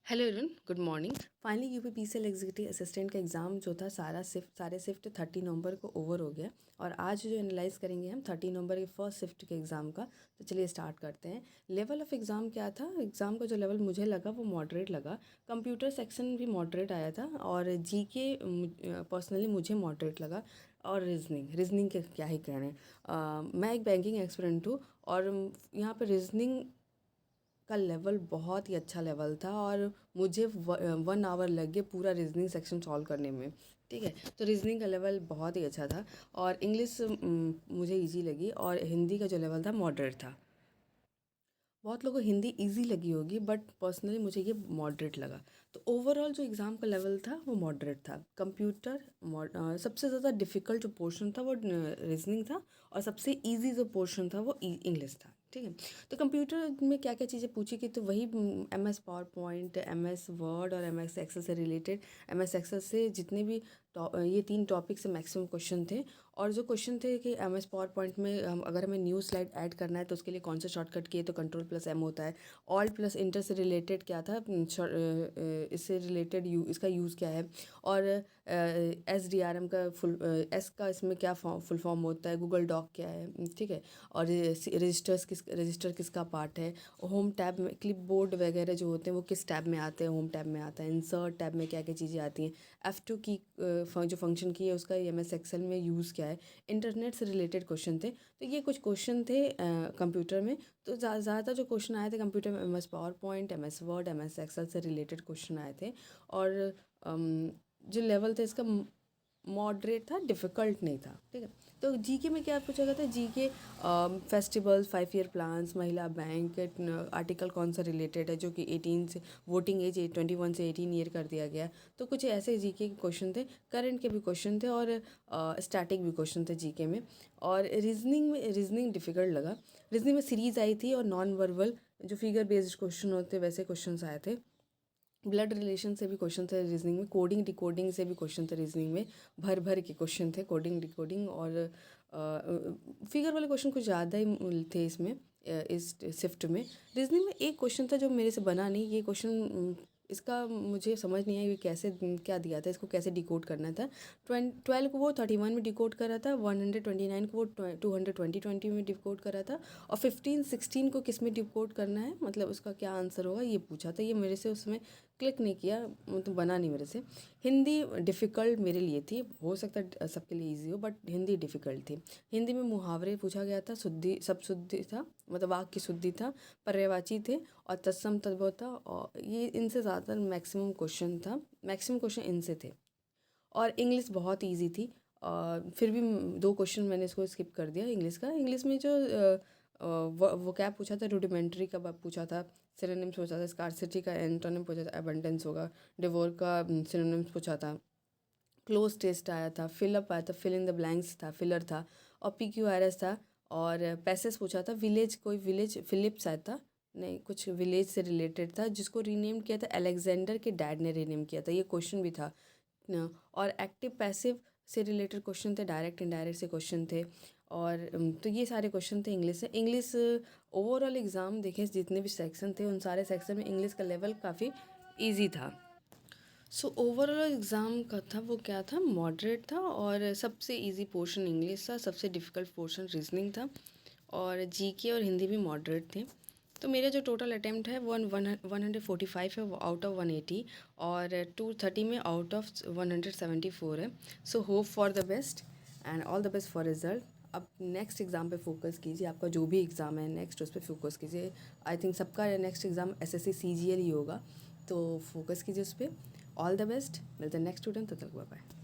Hello everyone, good morning. Finally UPPCL executive assistant का exam जो था सारे शिफ्ट 30 नवंबर को ओवर हो गया और आज जो एनालाइज करेंगे हम 30 नवंबर के फर्स्ट शिफ्ट के एग्ज़ाम का। तो चलिए स्टार्ट करते हैं। लेवल ऑफ एग्ज़ाम क्या था? एग्ज़ाम का जो लेवल मुझे लगा वो मॉडरेट लगा। कंप्यूटर सेक्शन भी मॉडरेट आया था और जीके पर्सनली मुझे मॉडरेट लगा। और रीजनिंग के क्या ही कहने। मैं एक बैंकिंग एक्सपेरेंट हूँ और यहाँ पे रीजनिंग का लेवल बहुत ही अच्छा लेवल था और मुझे 1 आवर लग गए पूरा रीजनिंग सेक्शन सॉल्व करने में। ठीक है, तो रीजनिंग का लेवल बहुत ही अच्छा था और इंग्लिश मुझे इजी लगी और हिंदी का जो लेवल था मॉडरेट था। बहुत लोगों को हिंदी इजी लगी होगी बट पर्सनली मुझे ये मॉडरेट लगा। तो ओवरऑल जो एग्ज़ाम का लेवल था वो मॉडरेट था। कंप्यूटर सबसे ज़्यादा डिफ़िकल्ट जो पोर्शन था वो रीजनिंग था और सबसे इजी जो पोर्शन था वो इंग्लिश था। ठीक है, तो कंप्यूटर में क्या क्या चीज़ें पूछी गई तो वही MS power point, MS word और MS एक्सेल से रिलेटेड। MS एक्सेल से जितने भी ये 3 टॉपिक से मैक्सिमम क्वेश्चन थे और जो क्वेश्चन थे कि MS पावर पॉइंट में अगर हमें न्यू स्लाइड ऐड करना है तो उसके लिए कौन सा शॉर्टकट किए तो कंट्रोल+M होता है। ऑल्ट प्लस इंटर से रिलेटेड क्या था, इससे रिलेटेड इसका यूज़ क्या है और SDRM का एस का इसमें क्या फुल फॉर्म होता है, गूगल डॉक क्या है। ठीक है, और रजिस्टर किसका पार्ट है, होम टैब में क्लिप बोर्ड वगैरह जो होते हैं वो किस टैब में आते हैं, होम टैब में आता है। इंसर्ट टैब में क्या क्या चीज़ें आती हैं। F2 की जो फंक्शन की है उसका MS एक्सेल में यूज़ क्या है। इंटरनेट से रिलेटेड क्वेश्चन थे। तो ये कुछ क्वेश्चन थे कंप्यूटर में। तो ज़्यादातर जो क्वेश्चन आए थे कंप्यूटर में MS power point, MS word, MS excel से रिलेटेड क्वेश्चन आए थे और जो लेवल था इसका मॉडरेट था, डिफ़िकल्ट नहीं था। ठीक है, तो जीके में क्या पूछा गया था? जीके फेस्टिवल्स, 5 ईयर प्लान्स, महिला बैंक, आर्टिकल कौन सा रिलेटेड है जो कि 18 से वोटिंग एज 21 से 18 ईयर कर दिया गया। तो कुछ ऐसे जीके के क्वेश्चन थे, करंट के भी क्वेश्चन थे और स्टैटिक भी क्वेश्चन थे जीके में। और रीजनिंग डिफ़िकल्ट लगा। रीजनिंग में सीरीज़ आई थी और नॉन वर्बल जो फिगर बेस्ड क्वेश्चन होते वैसे क्वेश्चन आए थे। ब्लड रिलेशन से भी क्वेश्चन थे रीजनिंग में। कोडिंग डिकोडिंग से भी क्वेश्चन थे रीजनिंग में। भर के क्वेश्चन थे कोडिंग डिकोडिंग और फिगर वाले क्वेश्चन कुछ ज़्यादा ही थे इसमें। इस शिफ्ट में रीजनिंग में एक क्वेश्चन था जो मेरे से बना नहीं। ये क्वेश्चन इसका मुझे समझ नहीं आया ये कैसे क्या दिया था, इसको कैसे डिकोड करना था। 12 को वो 31 में डिकोड कर रहा था, 129 को वो 220 में डिकोड कर रहा था और 15 16 को किस में डिकोड करना है, मतलब उसका क्या आंसर होगा ये पूछा था। ये मेरे से उसमें क्लिक नहीं किया, मतलब बना नहीं मेरे से। हिंदी डिफ़िकल्ट मेरे लिए थी, हो सकता है सबके लिए इजी हो बट हिंदी डिफ़िकल्ट थी। हिंदी में मुहावरे पूछा गया था, शुद्धि सब शुद्धि था, मतलब वाक्य की शुद्धि था, पर्यायवाची थे और तत्सम तद्भव था और ये इनसे ज़्यादातर मैक्सिमम क्वेश्चन था, मैक्सिमम क्वेश्चन इनसे थे। और इंग्लिश बहुत ईजी थी और फिर भी 2 क्वेश्चन मैंने इसको स्किप कर दिया इंग्लिश का। इंग्लिश में जो वो क्या पूछा था, रूडिमेंट्री का पूछा था, सिनोनिम्स पूछा था, स्कार्सिटी का एंटोनिम पूछा था, एबंडेंस होगा, डिवोर का सिनोनिम्स पूछा था, क्लोज टेस्ट आया था, फिलअप आया था, फिल इन द ब्लैंक्स था, फिलर था और PQRS था और पैसेज पूछा था। विलेज, कोई विलेज फिलिप्स आया था, नहीं कुछ विलेज से रिलेटेड था जिसको रीनेम किया था अलेक्जेंडर के डैड ने रीनेम किया था, ये क्वेश्चन भी था ना। और एक्टिव पैसिव से रिलेटेड क्वेश्चन थे, डायरेक्ट इनडायरेक्ट से क्वेश्चन थे और तो ये सारे क्वेश्चन थे इंग्लिश से। इंग्लिश ओवरऑल एग्ज़ाम देखें जितने भी सेक्शन थे उन सारे सेक्शन में इंग्लिश का लेवल काफ़ी ईजी था। सो ओवरऑल एग्ज़ाम का था वो क्या था, मॉडरेट था और सबसे इजी पोर्शन इंग्लिश था, सबसे डिफ़िकल्ट पोर्शन रीजनिंग था और जीके और हिंदी भी मॉडरेट थे। तो मेरा जो टोटल अटैम्प्ट है 145 है आउट ऑफ 180 और 230 में आउट ऑफ 174 है। So hope for the best and all the best for result. अब नेक्स्ट एग्ज़ाम पे फोकस कीजिए, आपका जो भी एग्ज़ाम है नेक्स्ट उस पर फोकस कीजिए। आई थिंक सबका नेक्स्ट एग्ज़ाम SSC CGL ही होगा, तो फोकस कीजिए उस पर। ऑल द बेस्ट, मिलते हैं नेक्स्ट स्टूडेंट, तब तक बाय बाय।